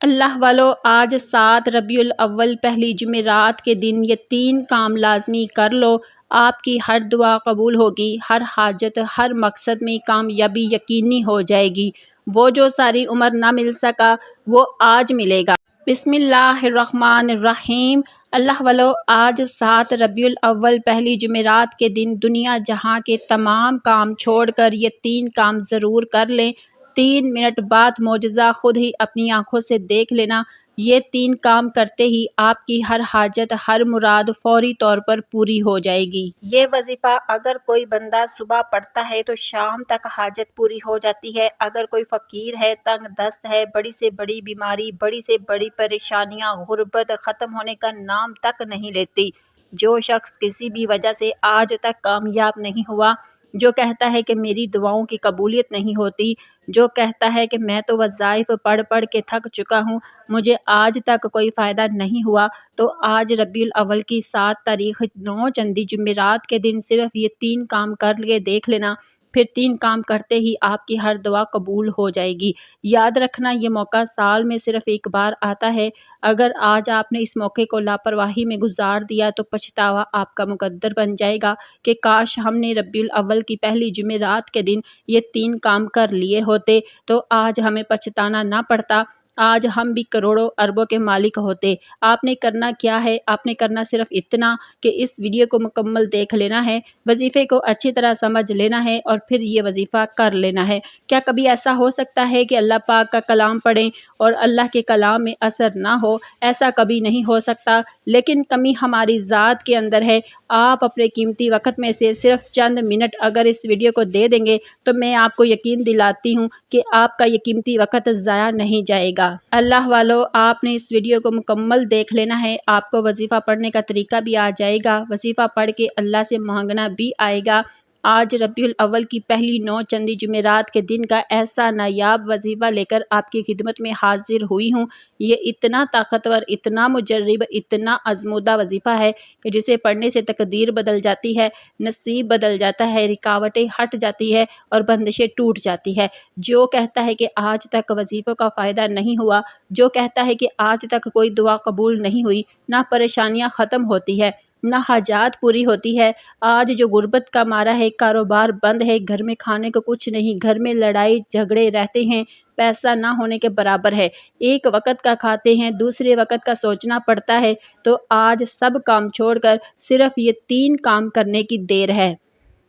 اللہ والو، آج 7 ربیع الاول پہلی جمعرات کے دن یہ 3 کام لازمی کر لو، آپ کی ہر دعا قبول ہوگی، ہر حاجت، ہر مقصد میں کامیابی یقینی ہو جائے گی۔ وہ جو ساری عمر نہ مل سکا وہ آج ملے گا۔ بسم اللہ الرحمن الرحیم۔ اللہ والو، آج 7 ربیع الاول پہلی جمعرات کے دن دنیا جہاں کے تمام کام چھوڑ کر یہ 3 کام ضرور کر لیں۔ 3 منٹ بعد معجزہ خود ہی اپنی آنکھوں سے دیکھ لینا۔ یہ 3 کام کرتے ہی آپ کی ہر حاجت، ہر مراد فوری طور پر پوری ہو جائے گی۔ یہ وظیفہ اگر کوئی بندہ صبح پڑھتا ہے تو شام تک حاجت پوری ہو جاتی ہے۔ اگر کوئی فقیر ہے، تنگ دست ہے، بڑی سے بڑی بیماری، بڑی سے بڑی پریشانیاں، غربت ختم ہونے کا نام تک نہیں لیتی۔ جو شخص کسی بھی وجہ سے آج تک کامیاب نہیں ہوا، جو کہتا ہے کہ میری دعاؤں کی قبولیت نہیں ہوتی، جو کہتا ہے کہ میں تو وظائف پڑھ پڑھ کے تھک چکا ہوں، مجھے آج تک کوئی فائدہ نہیں ہوا، تو آج ربیع الاول کی 7 تاریخ 9 چندی جمعرات کے دن صرف یہ 3 کام کر کے دیکھ لینا۔ پھر 3 کام کرتے ہی آپ کی ہر دعا قبول ہو جائے گی۔ یاد رکھنا، یہ موقع سال میں صرف ایک بار آتا ہے۔ اگر آج آپ نے اس موقع کو لاپرواہی میں گزار دیا تو پچھتاوا آپ کا مقدر بن جائے گا کہ کاش ہم نے ربیع الاول کی پہلی جمعرات کے دن یہ 3 کام کر لیے ہوتے تو آج ہمیں پچھتانا نہ پڑتا، آج ہم بھی کروڑوں اربوں کے مالک ہوتے۔ آپ نے کرنا کیا ہے؟ آپ نے کرنا صرف اتنا کہ اس ویڈیو کو مکمل دیکھ لینا ہے، وظیفے کو اچھی طرح سمجھ لینا ہے اور پھر یہ وظیفہ کر لینا ہے۔ کیا کبھی ایسا ہو سکتا ہے کہ اللہ پاک کا کلام پڑھیں اور اللہ کے کلام میں اثر نہ ہو؟ ایسا کبھی نہیں ہو سکتا، لیکن کمی ہماری ذات کے اندر ہے۔ آپ اپنے قیمتی وقت میں سے صرف چند منٹ اگر اس ویڈیو کو دے دیں گے تو میں آپ کو یقین دلاتی ہوں کہ آپ کا یہ قیمتی وقت ضائع نہیں جائے گا۔ اللہ والو، آپ نے اس ویڈیو کو مکمل دیکھ لینا ہے، آپ کو وظیفہ پڑھنے کا طریقہ بھی آ جائے گا، وظیفہ پڑھ کے اللہ سے مانگنا بھی آئے گا۔ آج ربیع الاول کی پہلی 9 چندی جمعرات کے دن کا ایسا نایاب وظیفہ لے کر آپ کی خدمت میں حاضر ہوئی ہوں۔ یہ اتنا طاقتور، اتنا مجرب، اتنا آزمودہ وظیفہ ہے کہ جسے پڑھنے سے تقدیر بدل جاتی ہے، نصیب بدل جاتا ہے، رکاوٹیں ہٹ جاتی ہے اور بندشیں ٹوٹ جاتی ہے۔ جو کہتا ہے کہ آج تک وظیفوں کا فائدہ نہیں ہوا، جو کہتا ہے کہ آج تک کوئی دعا قبول نہیں ہوئی، نہ پریشانیاں ختم ہوتی ہے، نہ حاجات پوری ہوتی ہے، آج جو غربت کا مارا ہے، کاروبار بند ہے، گھر میں کھانے کو کچھ نہیں، گھر میں لڑائی جھگڑے رہتے ہیں، پیسہ نہ ہونے کے برابر ہے، ایک وقت کا کھاتے ہیں، دوسرے وقت کا سوچنا پڑتا ہے، تو آج سب کام چھوڑ کر صرف یہ 3 کام کرنے کی دیر ہے۔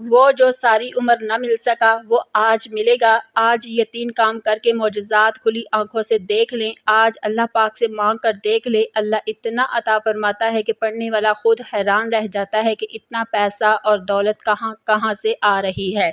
وہ جو ساری عمر نہ مل سکا وہ آج ملے گا۔ آج یہ 3 کام کر کے معجزات کھلی آنکھوں سے دیکھ لیں، آج اللہ پاک سے مانگ کر دیکھ لیں، اللہ اتنا عطا فرماتا ہے کہ پڑھنے والا خود حیران رہ جاتا ہے کہ اتنا پیسہ اور دولت کہاں کہاں سے آ رہی ہے۔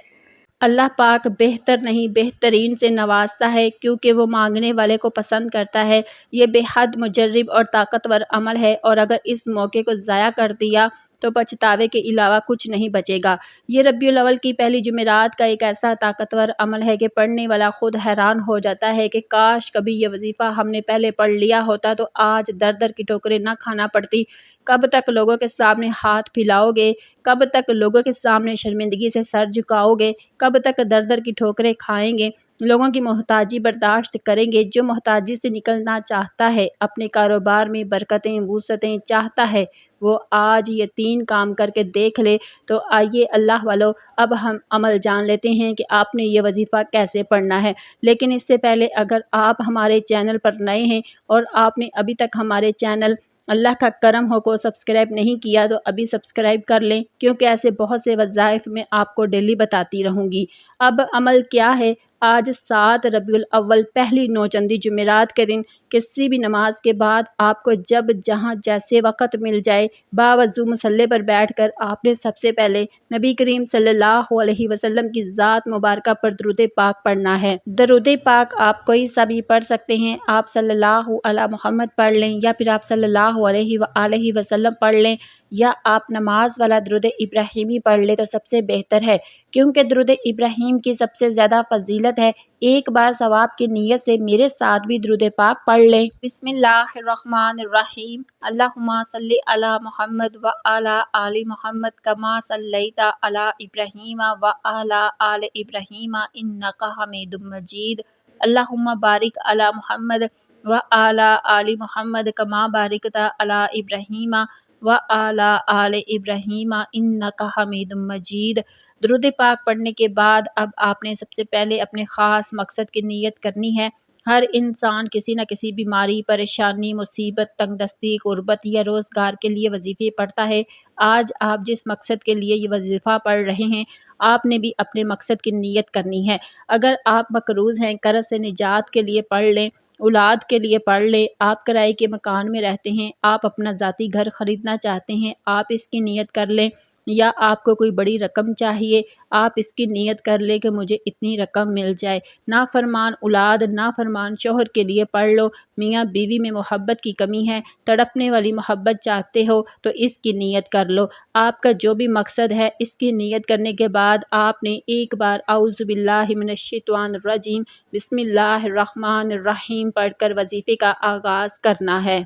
اللہ پاک بہتر نہیں بہترین سے نوازتا ہے کیونکہ وہ مانگنے والے کو پسند کرتا ہے۔ یہ بے حد مجرب اور طاقتور عمل ہے اور اگر اس موقع کو ضائع کر دیا تو پچھتاوے کے علاوہ کچھ نہیں بچے گا۔ یہ ربیع الاول کی پہلی جمعرات کا ایک ایسا طاقتور عمل ہے کہ پڑھنے والا خود حیران ہو جاتا ہے کہ کاش کبھی یہ وظیفہ ہم نے پہلے پڑھ لیا ہوتا تو آج در در کی ٹھوکریں نہ کھانا پڑتی۔ کب تک لوگوں کے سامنے ہاتھ پھیلاؤ گے؟ کب تک لوگوں کے سامنے شرمندگی سے سر جھکاؤ گے؟ کب تک در در کی ٹھوکریں کھائیں گے؟ لوگوں کی محتاجی برداشت کریں گے؟ جو محتاجی سے نکلنا چاہتا ہے، اپنے کاروبار میں برکتیں وسعتیں چاہتا ہے، وہ آج یہ 3 کام کر کے دیکھ لے۔ تو آئیے اللہ والو، اب ہم عمل جان لیتے ہیں کہ آپ نے یہ وظیفہ کیسے پڑھنا ہے۔ لیکن اس سے پہلے اگر آپ ہمارے چینل پر نئے ہیں اور آپ نے ابھی تک ہمارے چینل اللہ کا کرم ہو کو سبسکرائب نہیں کیا تو ابھی سبسکرائب کر لیں، کیونکہ ایسے بہت سے وظائف میں آپ کو ڈیلی بتاتی رہوں گی۔ اب عمل کیا ہے؟ آج 7 ربیع الاول پہلی 9 چندی جمعرات کے دن کسی بھی نماز کے بعد آپ کو جب جہاں جیسے وقت مل جائے، باوضو مصلی پر بیٹھ کر آپ نے سب سے پہلے نبی کریم صلی اللہ علیہ وسلم کی ذات مبارکہ پر درود پاک پڑھنا ہے۔ درود پاک آپ کوئی سا بھی پڑھ سکتے ہیں، آپ صلی اللہ علی محمد پڑھ لیں یا پھر آپ صلی اللہ علیہ وآلہ وسلم پڑھ لیں، یا آپ نماز والا درود ابراہیمی پڑھ لیں تو سب سے بہتر ہے، کیونکہ درود ابراہیم کی سب سے زیادہ فضیلت ہے۔ ایک بار ثواب کی نیت سے میرے ساتھ بھی درود پاک پڑھ لیں۔ بسم اللہ الرحمن الرحیم۔ اللہم صلی علی محمد وعلی آل محمد کما صلیت علی ابراہیم وعلی آل ابراہیم انک حمید مجید۔ اللہم بارک علی محمد وعلی آل محمد کما بارکت علی ابراہیم وعلی آل ابراہیم انک حمید مجید۔ درود پاک پڑھنے کے بعد اب آپ نے سب سے پہلے اپنے خاص مقصد کی نیت کرنی ہے۔ ہر انسان کسی نہ کسی بیماری، پریشانی، مصیبت، تنگ دستی، غربت یا روزگار کے لیے وظیفے پڑھتا ہے۔ آج آپ جس مقصد کے لیے یہ وظیفہ پڑھ رہے ہیں، آپ نے بھی اپنے مقصد کی نیت کرنی ہے۔ اگر آپ مقروض ہیں، قرض سے نجات کے لیے پڑھ لیں، اولاد کے لیے پڑھ لیں، آپ کرائے کے مکان میں رہتے ہیں، آپ اپنا ذاتی گھر خریدنا چاہتے ہیں، آپ اس کی نیت کر لیں، یا آپ کو کوئی بڑی رقم چاہیے، آپ اس کی نیت کر لیں کہ مجھے اتنی رقم مل جائے۔ نافرمان اولاد، نافرمان شوہر کے لیے پڑھ لو، میاں بیوی میں محبت کی کمی ہے، تڑپنے والی محبت چاہتے ہو تو اس کی نیت کر لو۔ آپ کا جو بھی مقصد ہے، اس کی نیت کرنے کے بعد آپ نے ایک بار اعوذ باللہ من الشیطان الرجیم بسم اللہ الرحمن الرحیم پڑھ کر وظیفے کا آغاز کرنا ہے۔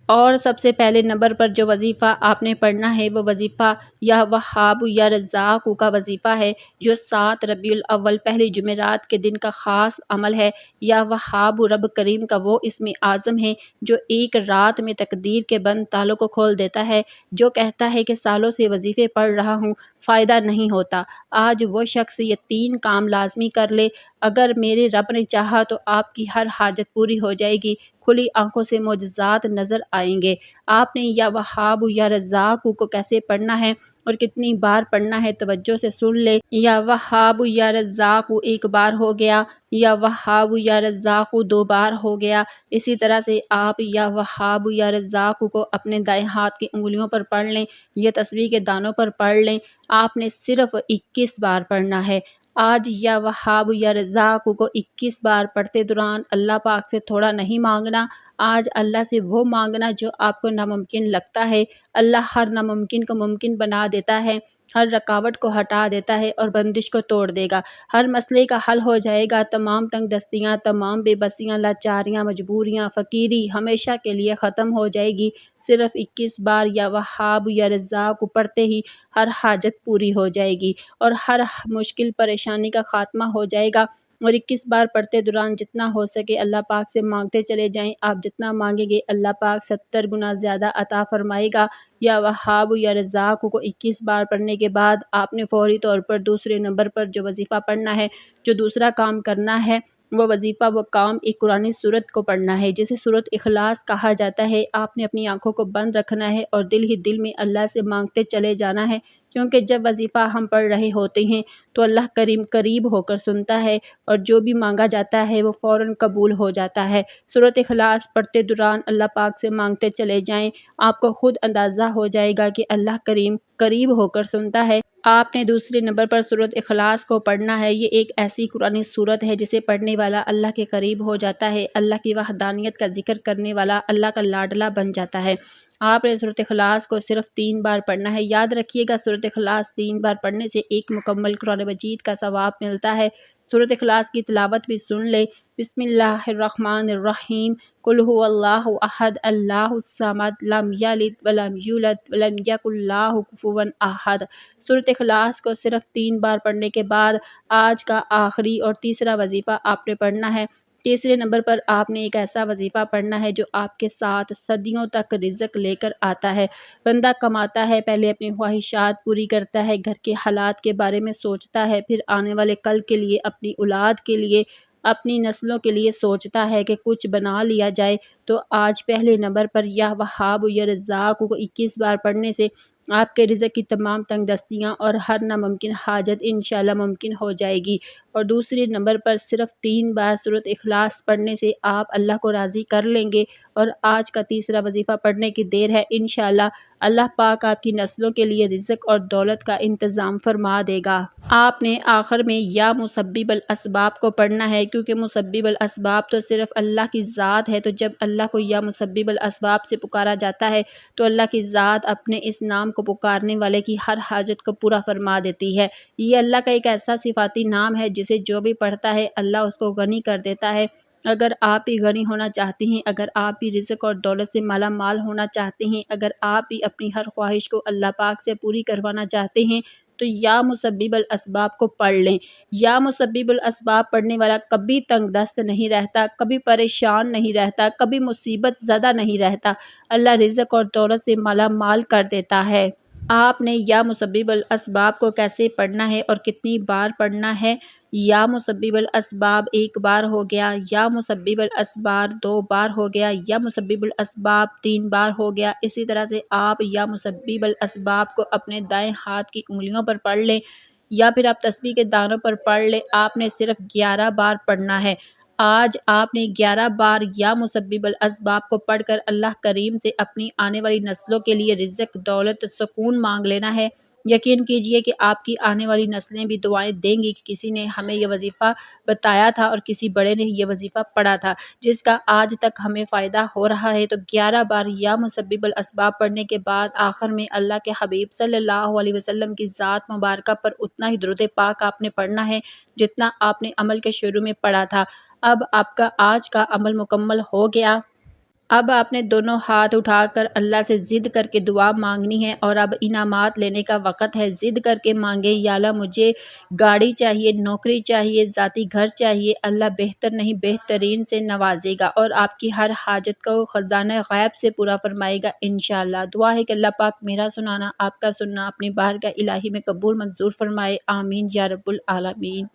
اور سب سے پہلے نمبر پر جو وظیفہ آپ نے پڑھنا ہے وہ وظیفہ یا وہاب یا رزاق کا وظیفہ ہے، جو 7 ربیع الاول پہلی جمعرات کے دن کا خاص عمل ہے۔ یا وہاب رب کریم کا وہ اسم اعظم ہے جو ایک رات میں تقدیر کے بند تالوں کو کھول دیتا ہے۔ جو کہتا ہے کہ سالوں سے وظیفے پڑھ رہا ہوں، فائدہ نہیں ہوتا، آج وہ شخص یہ 3 کام لازمی کر لے۔ اگر میرے رب نے چاہا تو آپ کی ہر حاجت پوری ہو جائے گی، کھلی آنکھوں سے معجزات نظر آئیں گے۔ آپ نے یا وہاب یا رزاق کو کیسے پڑھنا ہے اور کتنی بار پڑھنا ہے توجہ سے سن لے۔ یا وہاب یا رزاق ایک بار ہو گیا، یا وہاب یا رزاق 2 بار ہو گیا۔ اسی طرح سے آپ یا وہاب یا رزاق کو اپنے دائیں ہاتھ کی انگلیوں پر پڑھ لیں یا تسبیح کے دانوں پر پڑھ لیں۔ آپ نے صرف 21 بار پڑھنا ہے۔ آج یا وہاب یا رزاق کو 21 بار پڑھتے دوران اللہ پاک سے تھوڑا نہیں مانگنا، آج اللہ سے وہ مانگنا جو آپ کو ناممکن لگتا ہے۔ اللہ ہر ناممکن کو ممکن بنا دیتا ہے، ہر رکاوٹ کو ہٹا دیتا ہے اور بندش کو توڑ دے گا۔ ہر مسئلے کا حل ہو جائے گا، تمام تنگ دستیاں، تمام بے بسیاں، لاچاریاں، مجبوریاں، فقیری ہمیشہ کے لیے ختم ہو جائے گی۔ صرف 21 بار یا وہاب یا رزاق پڑھتے ہی ہر حاجت پوری ہو جائے گی اور ہر مشکل پریشانی کا خاتمہ ہو جائے گا۔ اور 21 بار پڑھتے دوران جتنا ہو سکے اللہ پاک سے مانگتے چلے جائیں، آپ جتنا مانگیں گے اللہ پاک 70 گنا زیادہ عطا فرمائے گا۔ یا وہاب یا رزاق کو 21 بار پڑھنے کے بعد آپ نے فوری طور پر دوسرے نمبر پر جو وظیفہ پڑھنا ہے، جو دوسرا کام کرنا ہے، وہ وظیفہ، وہ کام ایک قرآنی سورت کو پڑھنا ہے جسے سورت اخلاص کہا جاتا ہے۔ آپ نے اپنی آنکھوں کو بند رکھنا ہے اور دل ہی دل میں اللہ سے مانگتے چلے جانا ہے، کیونکہ جب وظیفہ ہم پڑھ رہے ہوتے ہیں تو اللہ کریم قریب ہو کر سنتا ہے اور جو بھی مانگا جاتا ہے وہ فوراً قبول ہو جاتا ہے۔ سورت اخلاص پڑھتے دوران اللہ پاک سے مانگتے چلے جائیں، آپ کو خود اندازہ ہو جائے گا کہ اللہ کریم قریب ہو کر سنتا ہے۔ آپ نے دوسرے نمبر پر سورت اخلاص کو پڑھنا ہے۔ یہ ایک ایسی قرآنی سورت ہے جسے پڑھنے والا اللہ کے قریب ہو جاتا ہے، اللہ کی وحدانیت کا ذکر کرنے والا اللہ کا لاڈلا بن جاتا ہے۔ آپ نے سورت اخلاص کو صرف 3 بار پڑھنا ہے۔ یاد رکھیے گا، سورت اخلاص 3 بار پڑھنے سے ایک مکمل قرآن مجید کا ثواب ملتا ہے۔ سورت اخلاص کی تلاوت بھی سن لے۔ بسم اللہ الرحمن الرحیم، قل هو اللہ احد اللہ الصمد لم یلد ولم یولد ولم یکن لہ کفوا احد۔ سورت اخلاص کو صرف 3 بار پڑھنے کے بعد آج کا آخری اور تیسرا وظیفہ آپ نے پڑھنا ہے۔ تیسرے نمبر پر آپ نے ایک ایسا وظیفہ پڑھنا ہے جو آپ کے ساتھ صدیوں تک رزق لے کر آتا ہے۔ بندہ کماتا ہے، پہلے اپنی خواہشات پوری کرتا ہے، گھر کے حالات کے بارے میں سوچتا ہے، پھر آنے والے کل کے لیے، اپنی اولاد کے لیے، اپنی نسلوں کے لیے سوچتا ہے کہ کچھ بنا لیا جائے۔ تو آج پہلے نمبر پر یا وہاب یا رزاق کو 21 بار پڑھنے سے آپ کے رزق کی تمام تنگ دستیاں اور ہر ناممکن حاجت انشاءاللہ ممکن ہو جائے گی۔ اور دوسرے نمبر پر صرف 3 بار سورت اخلاص پڑھنے سے آپ اللہ کو راضی کر لیں گے۔ اور آج کا تیسرا وظیفہ پڑھنے کی دیر ہے، انشاءاللہ اللہ پاک آپ کی نسلوں کے لیے رزق اور دولت کا انتظام فرما دے گا۔ آپ نے آخر میں یا مسبب الاسباب کو پڑھنا ہے، کیونکہ مسبب الاسباب تو صرف اللہ کی ذات ہے۔ تو جب اللہ کو یا مسبب الاسباب سے پکارا جاتا ہے تو اللہ کی ذات اپنے اس نام کو پکارنے والے کی ہر حاجت کو پورا فرما دیتی ہے۔ یہ اللہ کا ایک ایسا صفاتی نام ہے جسے جو بھی پڑھتا ہے اللہ اس کو غنی کر دیتا ہے۔ اگر آپ بھی غنی ہونا چاہتے ہیں، اگر آپ بھی رزق اور دولت سے مالا مال ہونا چاہتے ہیں، اگر آپ بھی اپنی ہر خواہش کو اللہ پاک سے پوری کروانا چاہتے ہیں تو یا مسبب الاسباب کو پڑھ لیں۔ یا مسبب الاسباب پڑھنے والا کبھی تنگ دست نہیں رہتا، کبھی پریشان نہیں رہتا، کبھی مصیبت زدہ نہیں رہتا، اللہ رزق اور دولت سے مالا مال کر دیتا ہے۔ آپ نے یا مسبب الاسباب کو کیسے پڑھنا ہے اور کتنی بار پڑھنا ہے؟ یا مسبب الاسباب 1 بار ہو گیا، یا مسبب الاسباب 2 بار ہو گیا، یا مسبب الاسباب 3 بار ہو گیا۔ اسی طرح سے آپ یا مسبب الاسباب کو اپنے دائیں ہاتھ کی انگلیوں پر پڑھ لیں، یا پھر آپ تسبیح کے دانوں پر پڑھ لیں۔ آپ نے صرف 11 بار پڑھنا ہے۔ آج آپ نے 11 بار یا مسبب الاسباب کو پڑھ کر اللہ کریم سے اپنی آنے والی نسلوں کے لیے رزق، دولت، سکون مانگ لینا ہے۔ یقین کیجئے کہ آپ کی آنے والی نسلیں بھی دعائیں دیں گی کہ کسی نے ہمیں یہ وظیفہ بتایا تھا اور کسی بڑے نے یہ وظیفہ پڑھا تھا، جس کا آج تک ہمیں فائدہ ہو رہا ہے۔ تو 11 بار یا مسبب الاسباب پڑھنے کے بعد آخر میں اللہ کے حبیب صلی اللہ علیہ وسلم کی ذات مبارکہ پر اتنا ہی درود پاک آپ نے پڑھنا ہے جتنا آپ نے عمل کے شروع میں پڑھا تھا۔ اب آپ کا آج کا عمل مکمل ہو گیا۔ اب آپ نے دونوں ہاتھ اٹھا کر اللہ سے ضد کر کے دعا مانگنی ہے، اور اب انعامات لینے کا وقت ہے۔ ضد کر کے مانگے، یا اللہ مجھے گاڑی چاہیے، نوکری چاہیے، ذاتی گھر چاہیے۔ اللہ بہتر نہیں بہترین سے نوازے گا اور آپ کی ہر حاجت کو خزانہ غیب سے پورا فرمائے گا انشاءاللہ۔ دعا ہے کہ اللہ پاک میرا سنانا، آپ کا سننا اپنی بارگاہ الہی میں قبول منظور فرمائے۔ آمین یا رب العالمین۔